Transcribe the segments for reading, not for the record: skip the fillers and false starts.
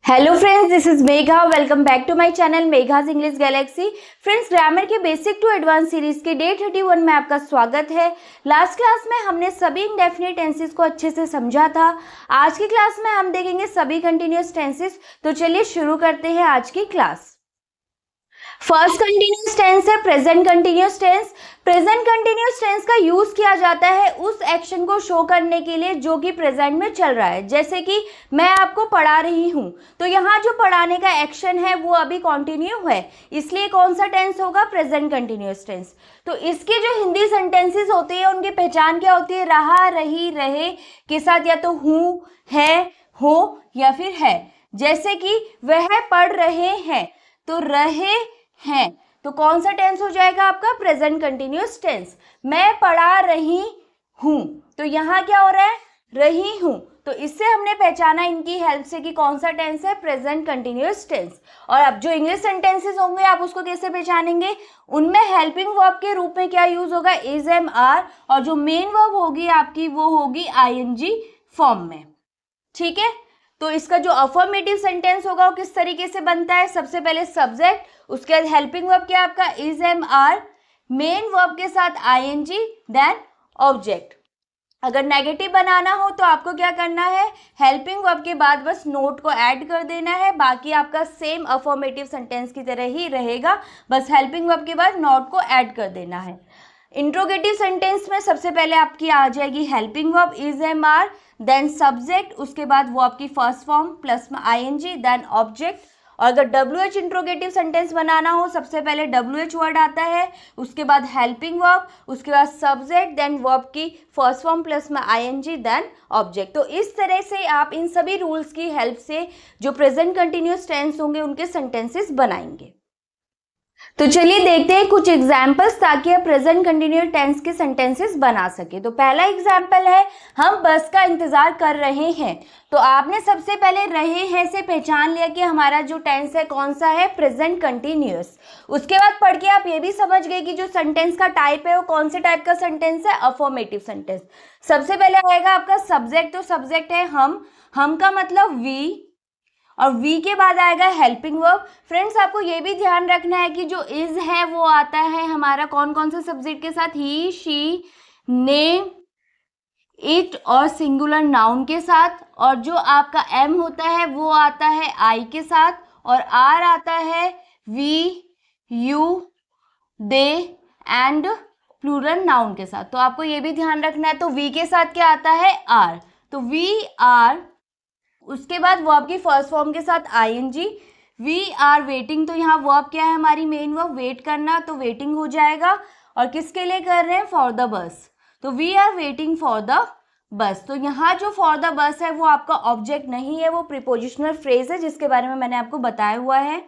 Hello friends, this is Megha. Welcome back to my channel Megha's English galaxy. Friends, grammar के basic to advance series के day 31 में आपका स्वागत है। लास्ट क्लास में हमने सभी इंडेफिनिट टेंसेस को अच्छे से समझा था। आज की क्लास में हम देखेंगे सभी कंटिन्यूअस टेंसेस। तो चलिए शुरू करते हैं आज की क्लास। फर्स्ट कंटिन्यूअस टेंस है present continuous tense. Present continuous tense का यूज किया जाता है उस एक्शन को शो करने के लिए जो कि प्रेजेंट में चल रहा है। जैसे कि मैं आपको पढ़ा रही हूं, तो यहाँ जो पढ़ाने का एक्शन है वो अभी कंटिन्यू है, इसलिए कौन सा टेंस होगा? Present continuous tense. तो इसके जो हिंदी सेंटेंसेस होते हैं उनकी पहचान क्या होती है? रहा, रही, रहे के साथ या तो हूं, है, हो या फिर है। जैसे कि वह पढ़ रहे हैं, तो रहे हैं, तो कौन सा टेंस हो जाएगा आपका? Present continuous tense. मैं पढ़ा रही हूं, तो यहाँ क्या हो रहा है? रही हूं। तो इससे हमने पहचाना इनकी हेल्प से कि कौन सा टेंस है? Present continuous tense. और अब जो इंग्लिश सेंटेंसेस होंगे आप उसको कैसे पहचानेंगे? उनमें हेल्पिंग वर्ब के रूप में क्या यूज होगा? इज, एम, आर, और जो मेन वर्ब होगी आपकी वो होगी आईएनजी फॉर्म में। ठीक है, तो इसका जो अफर्मेटिव सेंटेंस होगा वो किस तरीके से बनता है? सबसे पहले सब्जेक्ट, उसके बाद हेल्पिंग वर्ब क्या आपका? Is, am, are, main verb के साथ आईएनजी, देन ऑब्जेक्ट। अगर नेगेटिव बनाना हो तो आपको क्या करना है? हेल्पिंग वर्ब के बाद बस नोट को ऐड कर देना है, बाकी आपका सेम अफर्मेटिव सेंटेंस की तरह ही रहेगा, बस हेल्पिंग वर्ब के बाद नोट को ऐड कर देना है। इंट्रोगेटिव सेंटेंस में सबसे पहले आपकी आ जाएगी helping verb is, am, are, then subject, उसके बाद वो आपकी फर्स्ट फॉर्म प्लस में आईएनजी, देन ऑब्जेक्ट। और अगर WH इंट्रोगेटिव सेंटेंस बनाना हो सबसे पहले WH वर्ड आता है, उसके बाद हेल्पिंग वर्ब, उसके बाद सब्जेक्ट, देन वर्ब की फर्स्ट फॉर्म प्लस में आईएनजी, देन ऑब्जेक्ट। तो इस तरह से आप इन सभी रूल्स की हेल्प से जो प्रेजेंट कंटिन्यूअस टेंस होंगे उनके सेंटेंसेस बनाएंगे। तो चलिए देखते हैं कुछ एग्जाम्पल्स ताकि आप प्रेजेंट कंटिन्यूअस टेंस के सेंटेंसेस बना सके। तो पहला एग्जाम्पल है, हम बस का इंतजार कर रहे हैं। तो आपने सबसे पहले रहे हैं से पहचान लिया कि हमारा जो टेंस है कौन सा है? Present continuous. उसके बाद पढ़ के आप ये भी समझ गए कि जो सेंटेंस का टाइप है वो कौन से टाइप का सेंटेंस है? Affirmative sentence. सबसे पहले आएगा आपका सब्जेक्ट, तो सब्जेक्ट है हम का मतलब वी, और वी के बाद आएगा हेल्पिंग वर्ब। फ्रेंड्स, आपको ये भी ध्यान रखना है कि जो इज है वो आता है हमारा कौन कौन से सब्जेक्ट के साथ? ही, शी, नेम, इट और सिंगुलर नाउन के साथ। और जो आपका एम होता है वो आता है आई के साथ, और आर आता है we, you, they and plural noun के साथ। तो आपको ये भी ध्यान रखना है। तो वी के साथ क्या आता है? आर, तो वी आर, उसके बाद वर्ब की फर्स्ट फॉर्म के साथ आईएनजी, वी आर वेटिंग। तो यहाँ वर्ब क्या है हमारी? मेन वर्ब वेट करना, तो वेटिंग हो जाएगा। और किसके लिए कर रहे हैं? फॉर द बस, तो we are waiting for the bus. तो यहाँ जो फॉर द बस है वो आपका ऑब्जेक्ट नहीं है, वो प्रीपोजिशनल फ्रेज है जिसके बारे में मैंने आपको बताया हुआ है।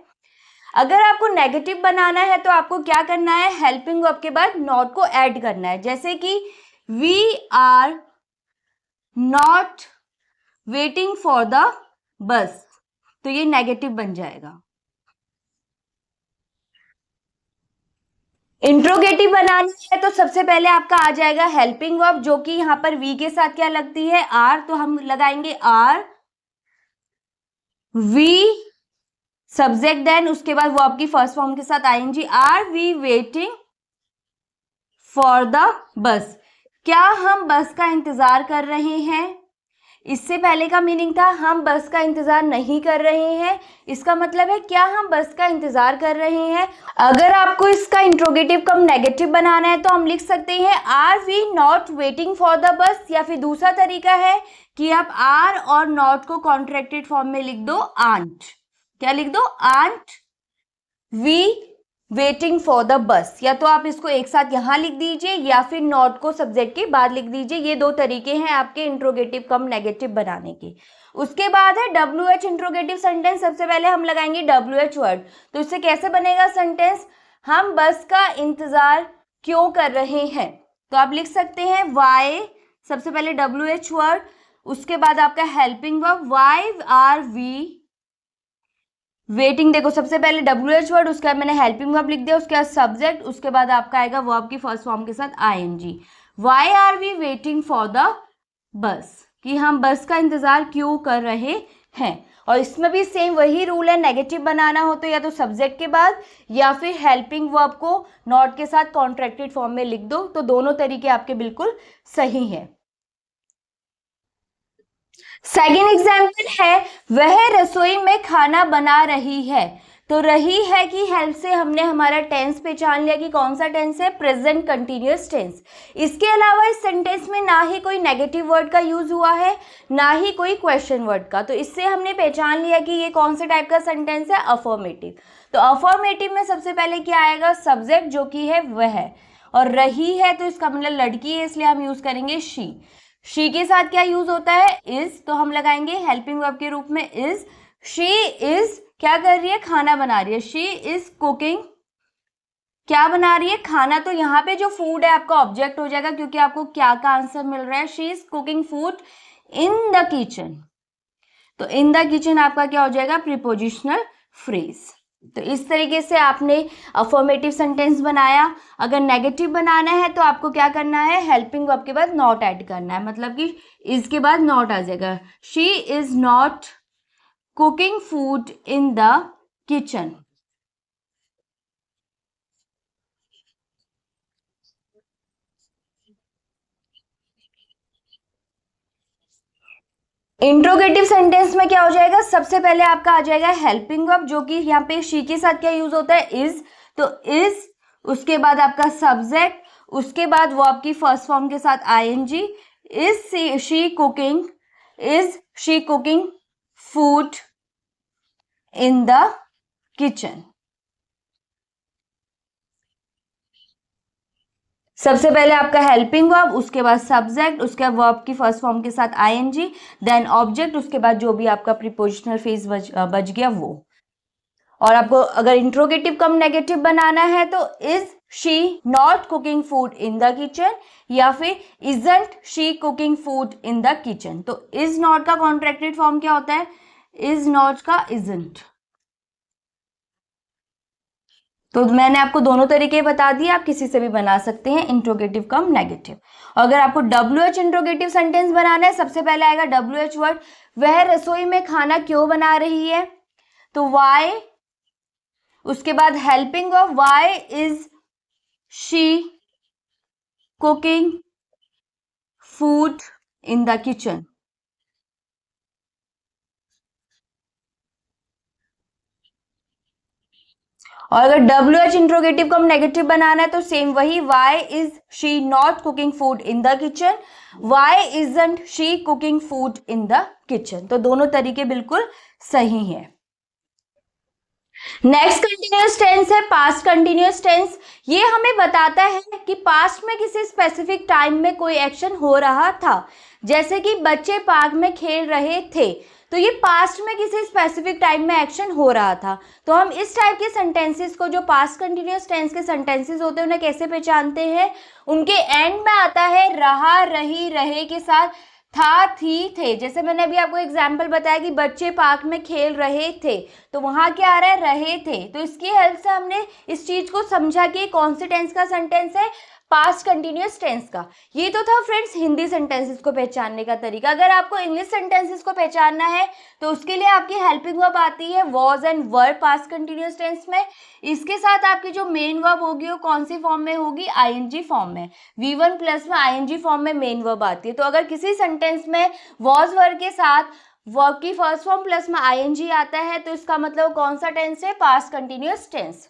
अगर आपको नेगेटिव बनाना है तो आपको क्या करना है? हेल्पिंग वर्ब के बाद नॉट को ऐड करना है। जैसे कि we are not waiting for the bus, तो ये नेगेटिव बन जाएगा। इंट्रोगेटिव बनाना है तो सबसे पहले आपका आ जाएगा हेल्पिंग वर्ब, जो कि यहाँ पर वी के साथ क्या लगती है? आर, तो हम लगाएंगे आर वी सब्जेक्ट, देन उसके बाद वर्ब की फर्स्ट फॉर्म के साथ ING, are we waiting for the bus. क्या हम बस का इंतजार कर रहे हैं? इससे पहले का मीनिंग था हम बस का इंतजार नहीं कर रहे हैं, इसका मतलब है क्या हम बस का इंतजार कर रहे हैं। अगर आपको इसका इंट्रोगेटिव कम नेगेटिव बनाना है तो हम लिख सकते हैं are we not waiting for the bus, या फिर दूसरा तरीका है कि आप आर और नॉट को कॉन्ट्रैक्टेड फॉर्म में लिख दो आंट। क्या लिख दो? Aren't we waiting for the bus. या तो आप इसको एक साथ यहाँ लिख दीजिए या फिर नॉट को सब्जेक्ट के बाद लिख दीजिए। ये दो तरीके हैं आपके इंट्रोगेटिव कम नेगेटिव बनाने के। उसके बाद है WH इंट्रोगेटिव सेंटेंस। सबसे पहले हम लगाएंगे WH वर्ड, तो इससे कैसे बनेगा सेंटेंस? हम बस का इंतजार क्यों कर रहे हैं, तो आप लिख सकते हैं वाई, सबसे पहले WH वर्ड, उसके बाद आपका helping verb why are we waiting. देखो सबसे पहले WH वर्ड, उसके बाद मैंने हेल्पिंग वर्ब लिख दिया, उसके बाद सब्जेक्ट, उसके बाद आपका आएगा वर्ब की फर्स्ट फॉर्म के साथ ING. Why are we waiting for the bus, कि हम बस का इंतजार क्यों कर रहे हैं। और इसमें भी सेम वही रूल है, नेगेटिव बनाना हो तो या तो सब्जेक्ट के बाद या फिर हेल्पिंग वर्ब को नॉट के साथ कॉन्ट्रैक्टेड फॉर्म में लिख दो। तो दोनों तरीके आपके बिल्कुल सही हैं। सेकेंड एग्जाम्पल है, वह रसोई में खाना बना रही है। तो रही है की हेल्प से हमने हमारा टेंस पहचान लिया कि कौन सा टेंस है, प्रेजेंट कंटिन्यूअस टेंस। इसके अलावा इस सेंटेंस में ना ही कोई नेगेटिव वर्ड का यूज हुआ है, ना ही कोई क्वेश्चन वर्ड का। तो इससे हमने पहचान लिया कि ये कौन से टाइप का सेंटेंस है, अफर्मेटिव। तो अफर्मेटिव में सबसे पहले क्या आएगा, सब्जेक्ट जो कि है वह, और रही है तो इसका मतलब लड़की है, इसलिए हम यूज करेंगे शी। शी के साथ क्या यूज होता है, इज, तो हम लगाएंगे हेल्पिंग वर्ब के रूप में इज। शी इज क्या कर रही है, खाना बना रही है। शी इज कुकिंग, क्या बना रही है, खाना। तो यहाँ पे जो फूड है आपका ऑब्जेक्ट हो जाएगा, क्योंकि आपको क्या का आंसर मिल रहा है, she is cooking food in the kitchen. तो इन द किचन आपका क्या हो जाएगा, प्रीपोजिशनल फ्रेज। तो इस तरीके से आपने अफर्मेटिव सेंटेंस बनाया। अगर नेगेटिव बनाना है तो आपको क्या करना है, हेल्पिंग वर्ब के बाद नॉट ऐड करना है, मतलब कि इसके बाद नॉट आ जाएगा। She is not cooking food in the kitchen. Interrogative sentence में क्या हो जाएगा, सबसे पहले आपका आ जाएगा हेल्पिंग वर्ब, जो कि यहाँ पे शी के साथ क्या यूज होता है, इज। तो इज, उसके बाद आपका सब्जेक्ट, उसके बाद वो आपकी फर्स्ट फॉर्म के साथ ING. Is she cooking, is she cooking food in the kitchen. सबसे पहले आपका हेल्पिंग वर्ब, उसके बाद सब्जेक्ट, उसके बाद वर्ब की फर्स्ट फॉर्म के साथ आईएनजी, देन ऑब्जेक्ट, उसके बाद जो भी आपका प्रीपोजिशनल फ्रेज बच गया वो। और आपको अगर इंट्रोगेटिव कम नेगेटिव बनाना है तो is she not cooking food in the kitchen, या फिर isn't she cooking food in the kitchen. तो इज नॉट का कॉन्ट्रैक्टेड फॉर्म क्या होता है, इज नॉट का इजंट। तो मैंने आपको दोनों तरीके बता दिए, आप किसी से भी बना सकते हैं, इंट्रोगेटिव कम नेगेटिव। अगर आपको WH इंट्रोगेटिव सेंटेंस बनाना है, सबसे पहले आएगा WH वर्ड, वह रसोई में खाना क्यों बना रही है। तो वाई, उसके बाद helping verb, why is she cooking food in the kitchen. और अगर WH इंट्रोगेटिव को हम नेगेटिव बनाना है तो सेम वही, why is she not cooking food in the kitchen, why isn't she cooking food in the kitchen. तो दोनों तरीके बिल्कुल सही हैं। नेक्स्ट कंटिन्यूअस टेंस है पास्ट कंटिन्यूअस टेंस। ये हमें बताता है कि पास्ट में किसी स्पेसिफिक टाइम में कोई एक्शन हो रहा था, जैसे कि बच्चे पार्क में खेल रहे थे। तो ये पास्ट में किसी स्पेसिफिक टाइम में एक्शन हो रहा था। तो हम इस टाइप के सेंटेंसेस को, जो पास्ट कंटिन्यूअस टेंस के सेंटेंसेस होते हैं, उन्हें कैसे पहचानते हैं, उनके एंड में आता है रहा, रही, रहे के साथ था, थी, थे। जैसे मैंने अभी आपको एग्जाम्पल बताया कि बच्चे पार्क में खेल रहे थे, तो वहां क्या आ रहा है, रहे थे। तो इसकी हेल्प से हमने इस चीज को समझा कि कौन से टेंस का सेंटेंस है, पास्ट कंटिन्यूअस टेंस का। ये तो था फ्रेंड्स हिंदी सेंटेंसेस को पहचानने का तरीका। अगर आपको इंग्लिश सेंटेंसेस को पहचानना है तो उसके लिए आपकी हेल्पिंग वर्ब आती है was and were past continuous tense में। इसके साथ आपकी जो मेन वर्ब होगी वो कौन सी फॉर्म में होगी, आईएनजी फॉर्म में। V1 प्लस में आईएनजी फॉर्म में मेन वर्ब आती है। तो अगर किसी सेंटेंस में वॉज वर के साथ वर्ब की फर्स्ट फॉर्म प्लस में आईएनजी आता है तो इसका मतलब कौन सा टेंस है, पास्ट कंटिन्यूअस टेंस।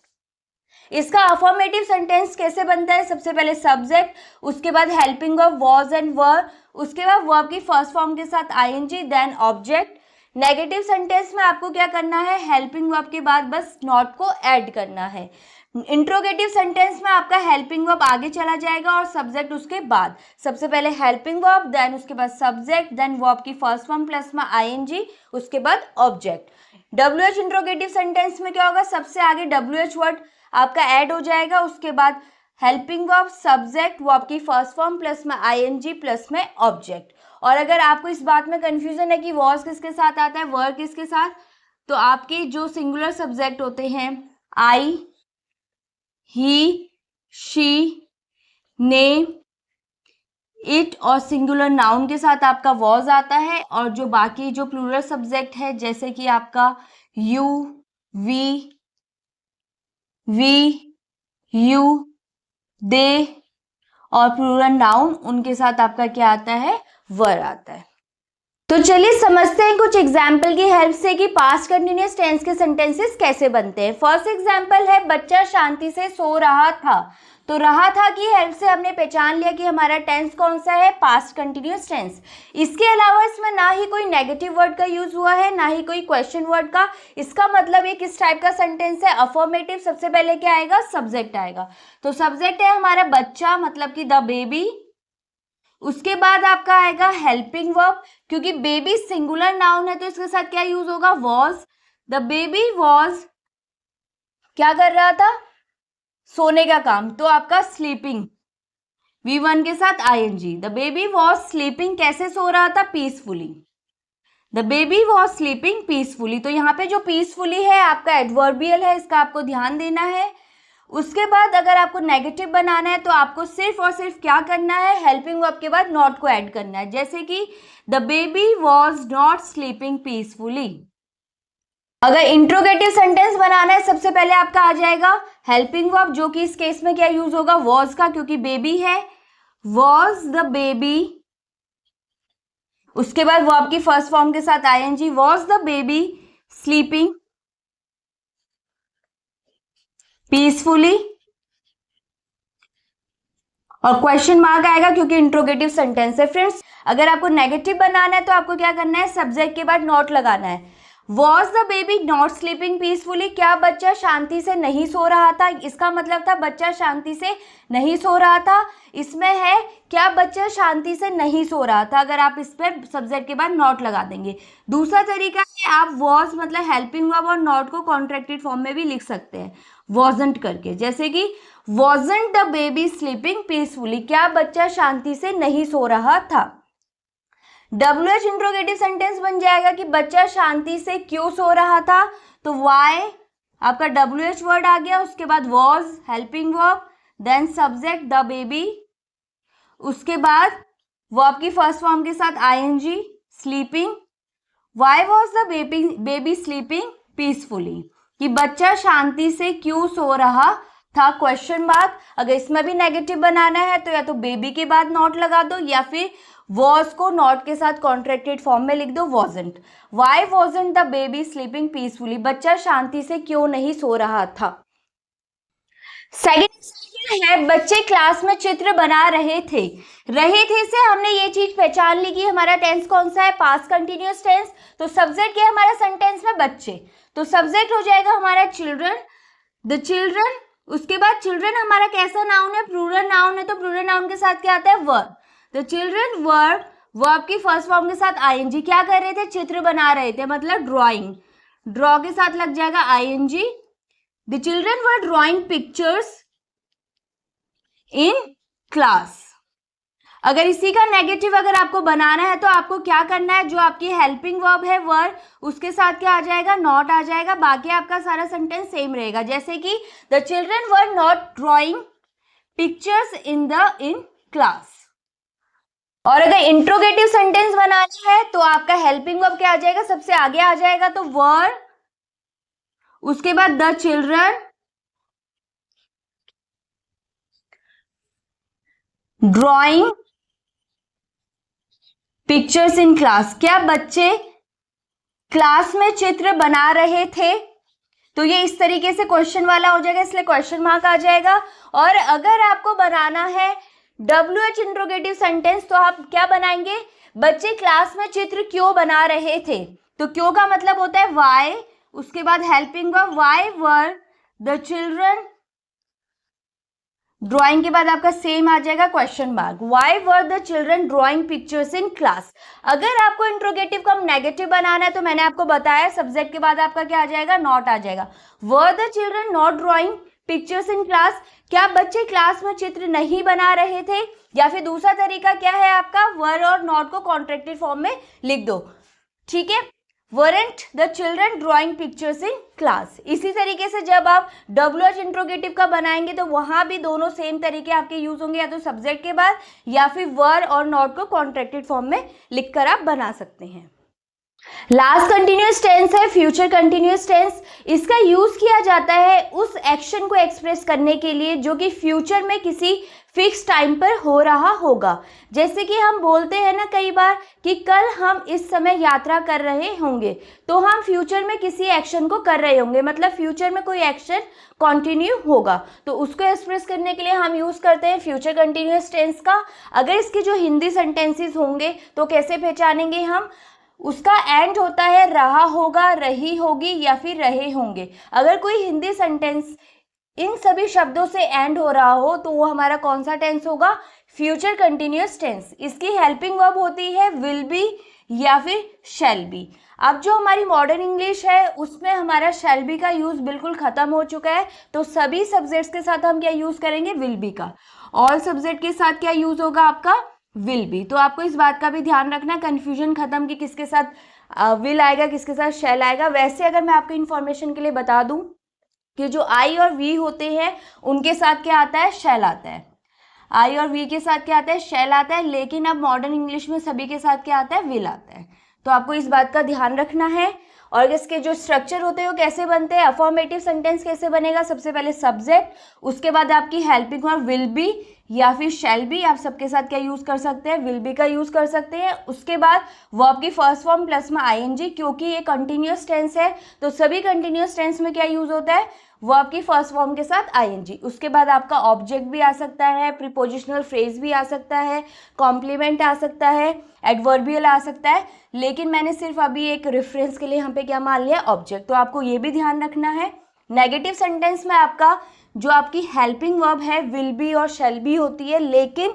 इसका अफर्मेटिव सेंटेंस कैसे बनता है, सबसे पहले सब्जेक्ट, उसके बाद helping verb was and were, उसके बाद वर्ब की फर्स्ट फॉर्म के साथ ING, then object. Negative sentence में आपको क्या करना है, हेल्पिंग वर्ब के बाद बस नॉट को ऐड करना है। इंट्रोगेटिव सेंटेंस में आपका हेल्पिंग वर्ब आगे चला जाएगा और सब्जेक्ट उसके बाद। सबसे पहले हेल्पिंग वर्ब, देन उसके बाद सब्जेक्ट, देन वर्ब की फर्स्ट फॉर्म प्लस में आईएनजी, उसके बाद ऑब्जेक्ट। WH इंट्रोगेटिव सेंटेंस में क्या होगा, सबसे आगे WH वर्ड आपका ऐड हो जाएगा, उसके बाद हेल्पिंग वर्ब, सब्जेक्ट, वर्ब की फर्स्ट फॉर्म प्लस में आईएनजी प्लस में ऑब्जेक्ट। और अगर आपको इस बात में कंफ्यूजन है कि वॉज किसके साथ आता है, वर किसके साथ, तो आपके जो सिंगुलर सब्जेक्ट होते हैं आई, ही, शी, ने, इट और सिंगुलर नाउन के साथ आपका वॉज आता है, और जो बाकी जो प्लूरल सब्जेक्ट है जैसे कि आपका यू, वी, यू, दे और प्लूरल नाउन, उनके साथ आपका क्या आता है, वर आता है। तो चलिए समझते हैं कुछ एग्जाम्पल की हेल्प से कि पास्ट कंटिन्यूअस टेंस के सेंटेंसेस कैसे बनते हैं। फर्स्ट एग्जाम्पल है बच्चा शांति से सो रहा था। तो रहा था की हेल्प से हमने पहचान लिया कि हमारा टेंस कौन सा है, पास्ट कंटिन्यूअस टेंस। इसके अलावा इसमें ना ही कोई नेगेटिव वर्ड का यूज हुआ है, ना ही कोई क्वेश्चन वर्ड का। इसका मतलब ये किस टाइप का सेंटेंस है, अफर्मेटिव। सबसे पहले क्या आएगा, सब्जेक्ट आएगा। तो सब्जेक्ट है हमारा बच्चा, मतलब कि द बेबी। उसके बाद आपका आएगा हेल्पिंग वर्ब, क्योंकि बेबी सिंगुलर नाउन है तो इसके साथ क्या यूज होगा, वॉज। द बेबी वॉज क्या कर रहा था, सोने का काम, तो आपका स्लीपिंग, V1 के साथ ING। The baby was sleeping, कैसे सो रहा था, peacefully. The baby was sleeping peacefully. तो यहाँ पे जो पीसफुली है आपका एडवर्बियल है, इसका आपको ध्यान देना है। उसके बाद अगर आपको नेगेटिव बनाना है तो आपको सिर्फ और सिर्फ क्या करना है, हेल्पिंग वर्ब के बाद नॉट को ऐड करना है। जैसे कि the baby was not sleeping peacefully. अगर इंट्रोगेटिव सेंटेंस बनाना है सबसे पहले आपका आ जाएगा हेल्पिंग वर्ब, जो कि इस केस में क्या यूज होगा, वॉज का, क्योंकि बेबी है। वॉज द बेबी, उसके बाद वर्ब की फर्स्ट फॉर्म के साथ ING, was the baby sleeping peacefully, और क्वेश्चन मार्क आएगा क्योंकि इंट्रोगेटिव सेंटेंस है। फ्रेंड्स अगर आपको नेगेटिव बनाना है तो आपको क्या करना है, सब्जेक्ट के बाद नॉट लगाना है। Was the baby not sleeping peacefully, क्या बच्चा शांति से नहीं सो रहा था, इसका मतलब था बच्चा शांति से नहीं सो रहा था। इसमें है क्या बच्चा शांति से नहीं सो रहा था, अगर आप इस पर सब्जेक्ट के बाद नॉट लगा देंगे। दूसरा तरीका है आप वॉज मतलब हेल्पिंग वर्ब और नॉट को कॉन्ट्रैक्टेड फॉर्म में भी लिख सकते हैं, वॉजंट करके। जैसे कि wasn't the baby sleeping peacefully, क्या बच्चा शांति से नहीं सो रहा था। WH इंट्रोगेटिव सेंटेंस बन जाएगा कि बच्चा शांति से क्यों सो रहा था, तो वाई आपका WH वर्ड आ गया। उसके बाद was helping verb, then subject the baby, उसके बाद वर्ब की फर्स्ट फॉर्म के साथ ING sleeping. Why was the baby sleeping peacefully, कि बच्चा शांति से क्यों सो रहा था, क्वेश्चन मार्क। अगर इसमें भी नेगेटिव बनाना है तो या तो बेबी के बाद नॉट लगा दो, या फिर वॉज को नॉट के साथ कॉन्ट्रैक्टेड फॉर्म में लिख दो, wasn't. Why wasn't the baby sleeping peacefully, बच्चा शांति से क्यों नहीं सो रहा था। सेकेंड है बच्चे क्लास में चित्र बना रहे थे। रहे थे से हमने ये चीज पहचान ली कि हमारा टेंस कौन सा है, पास्ट कंटिन्यूअस टेंस। तो सब्जेक्ट क्या है हमारा सेंटेंस में, बच्चे, तो सब्जेक्ट हो जाएगा हमारा चिल्ड्रन, द चिल्ड्रन। उसके बाद चिल्ड्रन हमारा कैसा नाउन है, प्लूरल नाउन है, तो प्लूरल नाउन के साथ क्या आता है, वर। द चिल्ड्रन वर, वर्ब की फर्स्ट फॉर्म के साथ ING, क्या कर रहे थे, चित्र बना रहे थे, मतलब ड्राइंग, ड्रॉ के साथ लग जाएगा ING। The children were drawing pictures in class. अगर इसी का नेगेटिव अगर आपको बनाना है तो आपको क्या करना है, जो आपकी हेल्पिंग वर्ब है वर, उसके साथ क्या आ जाएगा, नॉट आ जाएगा। बाकी आपका सारा सेंटेंस सेम रहेगा। जैसे कि the children were not drawing pictures in class. और अगर इंट्रोगेटिव सेंटेंस बनाना है तो आपका हेल्पिंग वर्ब क्या आ जाएगा, सबसे आगे आ जाएगा, तो वर, उसके बाद the children drawing pictures in class, क्या बच्चे क्लास में चित्र बना रहे थे। तो ये इस तरीके से क्वेश्चन वाला हो जाएगा, इसलिए क्वेश्चन मार्क आ जाएगा। और अगर आपको बनाना है WH इंट्रोगेटिव सेंटेंस तो आप क्या बनाएंगे, बच्चे क्लास में चित्र क्यों बना रहे थे। तो क्यों का मतलब होता है वाई, उसके बाद helping verb, why were the children, drawing के बाद आपका सेम आ जाएगा question mark, why were the children drawing pictures in class. अगर आपको इंट्रोगेटिव का नेगेटिव बनाना है तो मैंने आपको बताया सब्जेक्ट के बाद आपका क्या आ जाएगा, नॉट आ जाएगा। Were the children not drawing pictures in class, क्या बच्चे क्लास में चित्र नहीं बना रहे थे। या फिर दूसरा तरीका क्या है आपका, वर और नॉट को कॉन्ट्रैक्टेड फॉर्म में लिख दो, ठीक है। weren't the children drawing pictures in class। इसी तरीके से जब आप WH इंट्रोगेटिव का बनाएंगे तो वहां भी दोनों सेम तरीके आपके यूज होंगे, या तो सब्जेक्ट के बाद या फिर वर और नॉट को कॉन्ट्रैक्टेड फॉर्म में लिखकर आप बना सकते हैं। लास्ट कंटिन्यूअस टेंस है फ्यूचर कंटिन्यूअस टेंस। इसका यूज किया जाता है उस एक्शन को एक्सप्रेस करने के लिए जो कि फ्यूचर में किसी फिक्स टाइम पर हो रहा होगा। जैसे कि हम बोलते हैं ना कई बार कि कल हम इस समय यात्रा कर रहे होंगे, तो हम फ्यूचर में किसी एक्शन को कर रहे होंगे, मतलब फ्यूचर में कोई एक्शन कंटिन्यू होगा, तो उसको एक्सप्रेस करने के लिए हम यूज करते हैं फ्यूचर कंटिन्यूअस टेंस का। अगर इसके जो हिंदी सेंटेंसेस होंगे तो कैसे पहचानेंगे हम, उसका एंड होता है रहा होगा, रही होगी या फिर रहे होंगे। अगर कोई हिंदी सेंटेंस इन सभी शब्दों से एंड हो रहा हो तो वो हमारा कौन सा टेंस होगा, फ्यूचर कंटिन्यूअस टेंस। इसकी हेल्पिंग वर्ब होती है विल बी या फिर शैल बी। अब जो हमारी मॉडर्न इंग्लिश है उसमें हमारा शैल बी का यूज बिल्कुल खत्म हो चुका है, तो सभी सब्जेक्ट्स के साथ हम क्या यूज करेंगे, विल बी का। ऑल सब्जेक्ट के साथ क्या यूज होगा आपका, विल बी। तो आपको इस बात का भी ध्यान रखना, कंफ्यूजन खत्म कि किसके साथ विल आएगा किसके साथ शैल आएगा। वैसे अगर मैं आपको इन्फॉर्मेशन के लिए बता दूं कि जो आई और वी होते हैं उनके साथ क्या आता है, शैल आता है। आई और वी के साथ क्या आता है, शैल आता है, लेकिन अब मॉडर्न इंग्लिश में सभी के साथ क्या आता है, विल आता है। तो आपको इस बात का ध्यान रखना है। और इसके जो स्ट्रक्चर होते हैं वो कैसे बनते हैं, अफर्मेटिव सेंटेंस कैसे बनेगा, सबसे पहले सब्जेक्ट, उसके बाद आपकी हेल्पिंग वर्ब विल बी या फिर शैल बी। आप सबके साथ क्या यूज कर सकते हैं, विल बी का यूज कर सकते हैं। उसके बाद वर्ब की फर्स्ट फॉर्म प्लस में आईएनजी, क्योंकि ये कंटिन्यूअस टेंस है तो सभी कंटिन्यूअस टेंस में क्या यूज होता है, वर्ब की फर्स्ट फॉर्म के साथ आईएनजी। उसके बाद आपका ऑब्जेक्ट भी आ सकता है, प्रीपोजिशनल फ्रेज भी आ सकता है, कॉम्प्लीमेंट आ सकता है, एडवर्बियल आ सकता है, लेकिन मैंने सिर्फ अभी एक रेफरेंस के लिए यहाँ पे क्या मान लिया, ऑब्जेक्ट। तो आपको ये भी ध्यान रखना है। नेगेटिव सेंटेंस में आपका जो आपकी हेल्पिंग वर्ब है विल बी और शैल बी होती है, लेकिन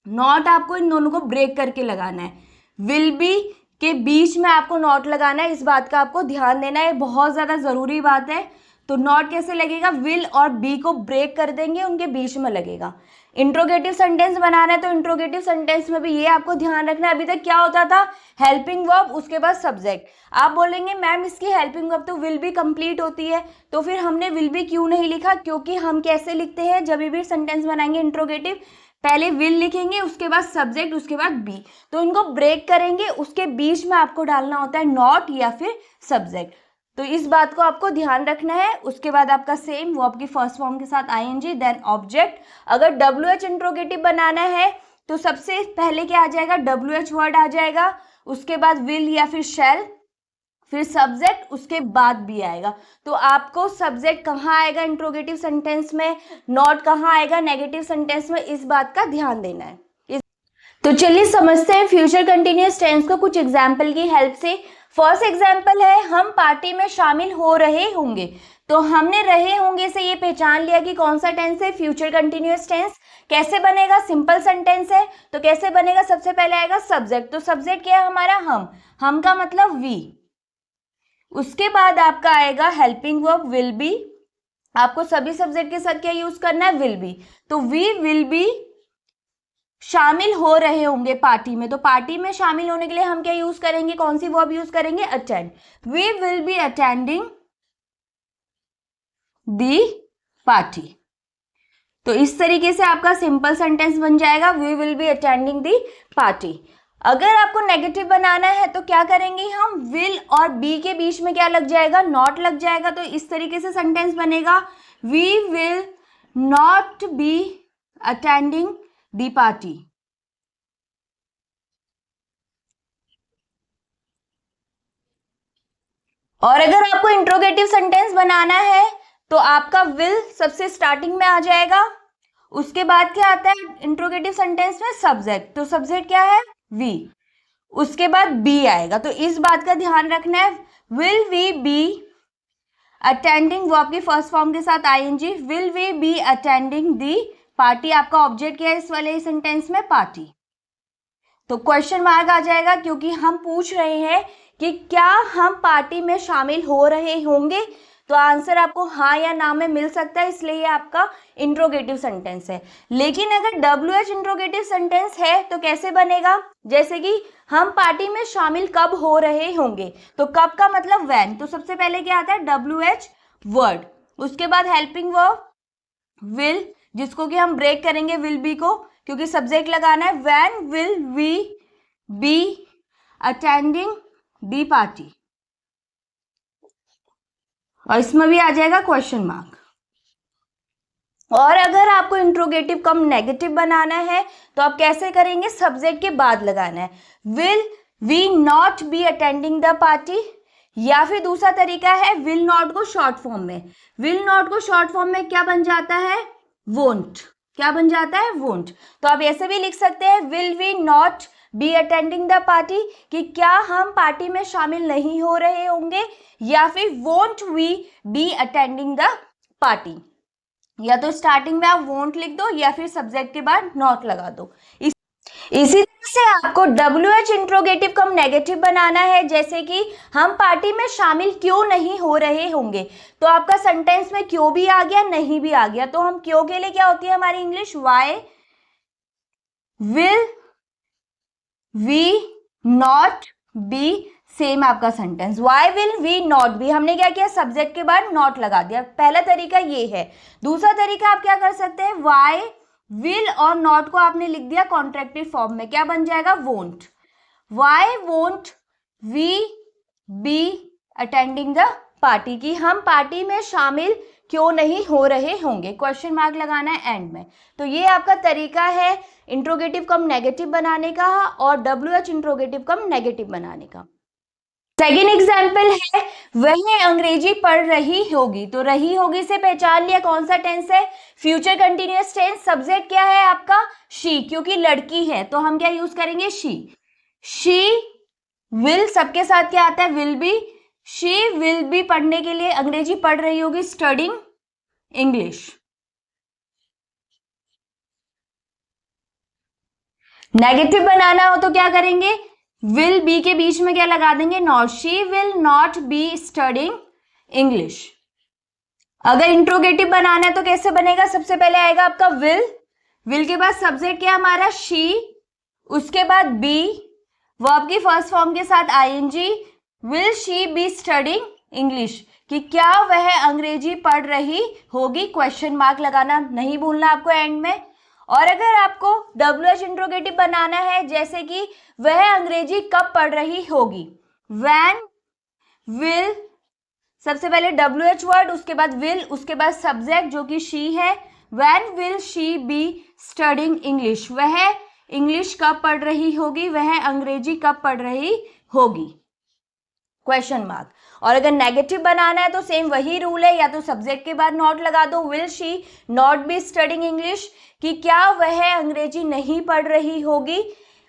नॉट आपको इन दोनों को ब्रेक करके लगाना है। विल बी के बीच में आपको नॉट लगाना है, इस बात का आपको ध्यान देना है, बहुत ज़्यादा ज़रूरी बात है। तो नॉट कैसे लगेगा, विल और बी को ब्रेक कर देंगे, उनके बीच में लगेगा। इंट्रोगेटिव सेंटेंस बनाना है तो इंट्रोगेटिव सेंटेंस में भी ये आपको ध्यान रखना है। अभी तक क्या होता था, हेल्पिंग वर्ब उसके बाद सब्जेक्ट। आप बोलेंगे मैम इसकी हेल्पिंग वर्ब तो विल बी कंप्लीट होती है, तो फिर हमने विल बी क्यों नहीं लिखा, क्योंकि हम कैसे लिखते हैं जब भी सेंटेंस बनाएंगे इंट्रोगेटिव, पहले विल लिखेंगे उसके बाद सब्जेक्ट उसके बाद बी, तो इनको ब्रेक करेंगे, उसके बीच में आपको डालना होता है नॉट या फिर सब्जेक्ट। तो इस बात को आपको ध्यान रखना है। उसके बाद आपका सेम वर्ब की फर्स्ट फॉर्म के साथ आईएनजी देन ऑब्जेक्ट। अगर WH इंट्रोगेटिव बनाना है तो सबसे पहले क्या आ जाएगा, WH वर्ड आ जाएगा, उसके बाद विल या फिर शैल, फिर सब्जेक्ट, उसके बाद भी आएगा। तो आपको सब्जेक्ट कहाँ आएगा इंट्रोगेटिव सेंटेंस में, नॉट कहाँ आएगा नेगेटिव सेंटेंस में, इस बात का ध्यान देना है। तो चलिए समझते हैं फ्यूचर कंटिन्यूअस टेंस को कुछ एग्जाम्पल की हेल्प से। फर्स्ट एग्जाम्पल है, हम पार्टी में शामिल हो रहे होंगे। तो हमने रहे होंगे से ये पहचान लिया कि कौन सा टेंस है, फ्यूचर कंटिन्यूअस टेंस। कैसे बनेगा, सिंपल सेंटेंस है तो कैसे बनेगा, सबसे पहले आएगा सब्जेक्ट। तो सब्जेक्ट क्या है हमारा, हम का मतलब वी। उसके बाद आपका आएगा हेल्पिंग वर्ब विल बी। आपको सभी सब्जेक्ट के साथ क्या यूज करना है, विल बी। तो वी विल बी शामिल हो रहे होंगे पार्टी में, तो पार्टी में शामिल होने के लिए हम क्या यूज करेंगे, कौन सी वर्ब यूज करेंगे, attend. We will be attending the party. तो इस तरीके से आपका सिंपल सेंटेंस बन जाएगा, we will be attending the party. अगर आपको नेगेटिव बनाना है तो क्या करेंगे हम, विल और बी के बीच में क्या लग जाएगा, नॉट लग जाएगा। तो इस तरीके से सेंटेंस बनेगा, we will not be attending the party. और अगर आपको इंट्रोगेटिव सेंटेंस बनाना है तो आपका विल सबसे स्टार्टिंग में आ जाएगा, उसके बाद क्या आता है इंट्रोगेटिव सेंटेंस में, सब्जेक्ट। तो सब्जेक्ट क्या है, वी, उसके बाद बी आएगा। तो इस बात का ध्यान रखना है, विल वी बी अटेंडिंग, वो आपकी फर्स्ट फॉर्म के साथ ING, will we be attending the party. आपका ऑब्जेक्ट क्या है इस वाले सेंटेंस में, पार्टी। तो क्वेश्चन मार्क आ जाएगा, क्योंकि हम पूछ रहे हैं कि क्या हम पार्टी में शामिल हो रहे होंगे। तो आंसर आपको हाँ या ना में मिल सकता है, इसलिए ये आपका इंट्रोगेटिव सेंटेंस है। लेकिन अगर WH इंट्रोगेटिव सेंटेंस है तो कैसे बनेगा, जैसे कि हम पार्टी में शामिल कब हो रहे होंगे, तो कब का मतलब व्हेन, तो सबसे पहले क्या आता है WH वर्ड, उसके बाद हेल्पिंग वर्ब विल, जिसको कि हम ब्रेक करेंगे विल बी को, क्योंकि सब्जेक्ट लगाना है, when will we be attending the party, और इसमें भी आ जाएगा क्वेश्चन मार्क। और अगर आपको इंट्रोगेटिव कम नेगेटिव बनाना है तो आप कैसे करेंगे, सब्जेक्ट के बाद लगाना है, will we not be attending the party, या फिर दूसरा तरीका है विल नॉट को शॉर्ट फॉर्म में, विल नॉट को शॉर्ट फॉर्म में क्या बन जाता है, वोंट, क्या बन जाता है, वोंट। तो आप ऐसे भी लिख सकते हैं will we not be attending the party, कि क्या हम पार्टी में शामिल नहीं हो रहे होंगे, या फिर won't we be attending the party, या तो स्टार्टिंग में आप वोंट लिख दो या फिर सब्जेक्ट के बाद नॉट लगा दो। इसी तरह से आपको WH इंट्रोगेटिव कम नेगेटिव बनाना है, जैसे कि हम पार्टी में शामिल क्यों नहीं हो रहे होंगे, तो आपका सेंटेंस में क्यों भी आ गया, नहीं भी आ गया, तो हम क्यों के लिए क्या होती है हमारी English, why will we not be, same आपका sentence, why will we not be, हमने क्या किया, सब्जेक्ट के बाद नॉट लगा दिया, पहला तरीका ये है। दूसरा तरीका आप क्या कर सकते हैं, वाई विल और नॉट को आपने लिख दिया कॉन्ट्रैक्टिव फॉर्म में, क्या बन जाएगा, won't, why won't we be attending the party, की हम पार्टी में शामिल क्यों नहीं हो रहे होंगे, क्वेश्चन मार्क लगाना है एंड में। तो ये आपका तरीका है इंट्रोगेटिव कम नेगेटिव बनाने का और WH इंट्रोगेटिव कम नेगेटिव बनाने का। सेकेंड एग्जाम्पल है, वह अंग्रेजी पढ़ रही होगी, तो रही होगी से पहचान लिया कौन सा टेंस है, फ्यूचर कंटिन्यूअस टेंस, सब्जेक्ट क्या है आपका, शी, क्योंकि लड़की है तो हम क्या यूज करेंगे, शी विल, सबके साथ क्या आता है, will be, she will be पढ़ने के लिए अंग्रेजी पढ़ रही होगी, स्टडिंग इंग्लिश। नेगेटिव बनाना हो तो क्या करेंगे, विल बी के बीच में क्या लगा देंगे, not, she will not be studying English. अगर इंट्रोगेटिव बनाना है तो कैसे बनेगा, सबसे पहले आएगा आपका विल के बाद सब्जेक्ट क्या हमारा, शी, उसके बाद बी, वर्ब की फर्स्ट फॉर्म के साथ ING, will she be studying English, कि क्या वह अंग्रेजी पढ़ रही होगी, क्वेश्चन मार्क लगाना नहीं भूलना आपको एंड में। और अगर आपको WH इंट्रोगेटिव बनाना है, जैसे कि वह अंग्रेजी कब पढ़ रही होगी, व्हेन विल, सबसे पहले WH वर्ड, उसके बाद विल, उसके बाद सब्जेक्ट जो कि शी है, when will she be studying English, वह इंग्लिश कब पढ़ रही होगी, वह अंग्रेजी कब पढ़ रही होगी, क्वेश्चन मार्क। और अगर नेगेटिव बनाना है तो सेम वही रूल है, या तो सब्जेक्ट के बाद नॉट लगा दो, will she not be studying English, कि क्या वह अंग्रेजी नहीं पढ़ रही होगी,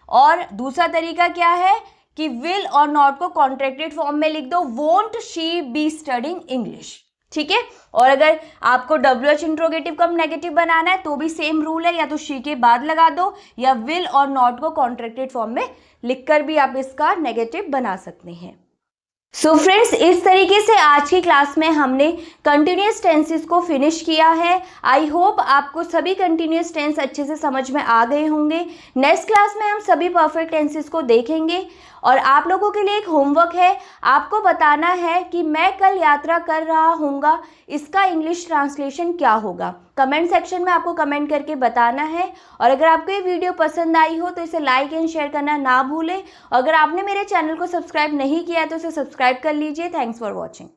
और दूसरा तरीका क्या है कि विल और नॉट को कॉन्ट्रैक्टेड फॉर्म में लिख दो, won't she be studying English, ठीक है। और अगर आपको WH इंट्रोगेटिव कम नेगेटिव बनाना है तो भी सेम रूल है, या तो शी के बाद लगा दो या विल और नॉट को कॉन्ट्रैक्टेड फॉर्म में लिखकर भी आप इसका नेगेटिव बना सकते हैं। सो फ्रेंड्स, इस तरीके से आज की क्लास में हमने कंटिन्यूअस टेंसेस को फिनिश किया है। आई होप आपको सभी कंटिन्यूअस टेंस अच्छे से समझ में आ गए होंगे। नेक्स्ट क्लास में हम सभी परफेक्ट टेंसेस को देखेंगे और आप लोगों के लिए एक होमवर्क है, आपको बताना है कि मैं कल यात्रा कर रहा हूँगा, इसका इंग्लिश ट्रांसलेशन क्या होगा। कमेंट सेक्शन में आपको कमेंट करके बताना है। और अगर आपको ये वीडियो पसंद आई हो तो इसे लाइक एंड शेयर करना ना भूलें। अगर आपने मेरे चैनल को सब्सक्राइब नहीं किया है तो इसे सब्सक्राइब कर लीजिए। Thanks for watching.